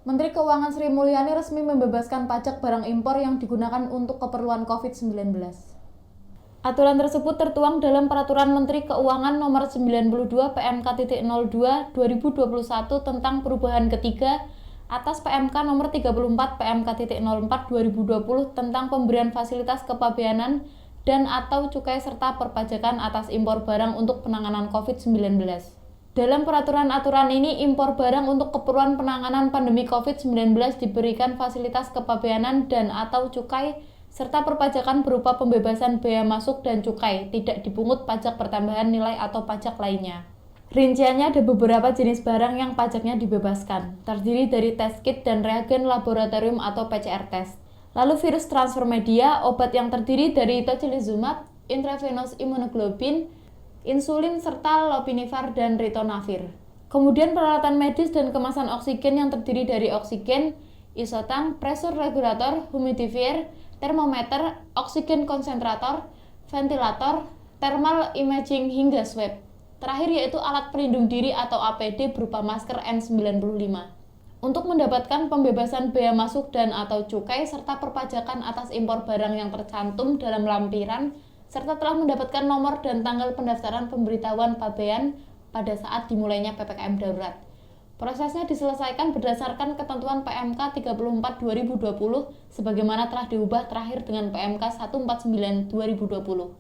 Menteri Keuangan Sri Mulyani resmi membebaskan pajak barang impor yang digunakan untuk keperluan COVID-19. Aturan tersebut tertuang dalam Peraturan Menteri Keuangan Nomor 92 PMK.02 2021 tentang perubahan ketiga atas PMK Nomor 34 PMK.04 2020 tentang pemberian fasilitas kepabeanan dan atau cukai serta perpajakan atas impor barang untuk penanganan COVID-19. Dalam peraturan-aturan ini, impor barang untuk keperluan penanganan pandemi COVID-19 diberikan fasilitas kepabeanan dan atau cukai serta perpajakan berupa pembebasan bea masuk dan cukai, tidak dipungut pajak pertambahan nilai atau pajak lainnya. Rinciannya ada beberapa jenis barang yang pajaknya dibebaskan, terdiri dari test kit dan reagen laboratorium atau PCR test. Lalu virus transfer media, obat yang terdiri dari tocilizumab, intravenous immunoglobulin, insulin serta lopinavir dan ritonavir. Kemudian peralatan medis dan kemasan oksigen yang terdiri dari oksigen, isotang, pressure regulator, humidifier, termometer, oksigen konsentrator, ventilator, thermal imaging hingga swab. Terakhir yaitu alat pelindung diri atau APD berupa masker N95. Untuk mendapatkan pembebasan bea masuk dan atau cukai serta perpajakan atas impor barang yang tercantum dalam lampiran serta telah mendapatkan nomor dan tanggal pendaftaran pemberitahuan pabean pada saat dimulainya PPKM darurat. Prosesnya diselesaikan berdasarkan ketentuan PMK 34 2020 sebagaimana telah diubah terakhir dengan PMK 149 2020.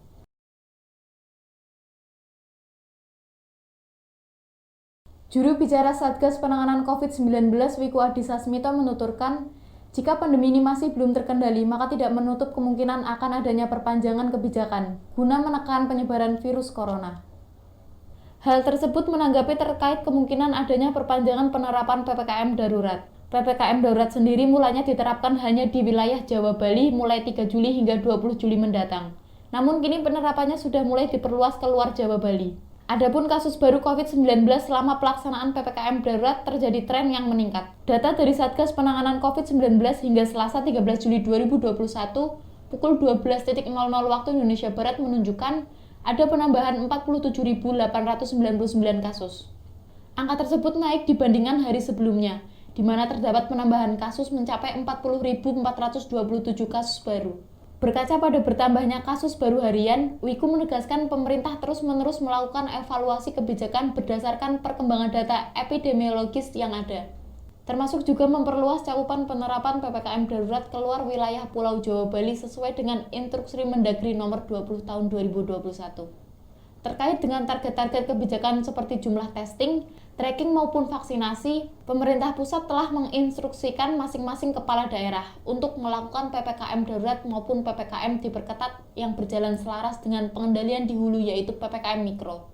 Juru bicara Satgas Penanganan COVID-19 Wiku Adhisa Smito menuturkan, jika pandemi ini masih belum terkendali, maka tidak menutup kemungkinan akan adanya perpanjangan kebijakan guna menekan penyebaran virus corona. Hal tersebut menanggapi terkait kemungkinan adanya perpanjangan penerapan PPKM darurat. PPKM darurat sendiri mulanya diterapkan hanya di wilayah Jawa Bali mulai 3 Juli hingga 20 Juli mendatang. Namun kini penerapannya sudah mulai diperluas ke luar Jawa Bali. Adapun kasus baru COVID-19 selama pelaksanaan PPKM darurat terjadi tren yang meningkat. Data dari Satgas Penanganan COVID-19 hingga Selasa 13 Juli 2021 pukul 12.00 waktu Indonesia Barat menunjukkan ada penambahan 47.899 kasus. Angka tersebut naik dibandingkan hari sebelumnya, di mana terdapat penambahan kasus mencapai 40.427 kasus baru. Berkaca pada bertambahnya kasus baru harian, Wiku menegaskan pemerintah terus-menerus melakukan evaluasi kebijakan berdasarkan perkembangan data epidemiologis yang ada, termasuk juga memperluas cakupan penerapan PPKM darurat keluar wilayah Pulau Jawa Bali sesuai dengan Instruksi Mendagri Nomor 20 Tahun 2021. Terkait dengan target-target kebijakan seperti jumlah testing, tracking maupun vaksinasi, pemerintah pusat telah menginstruksikan masing-masing kepala daerah untuk melakukan PPKM darurat maupun PPKM diperketat yang berjalan selaras dengan pengendalian di hulu yaitu PPKM mikro.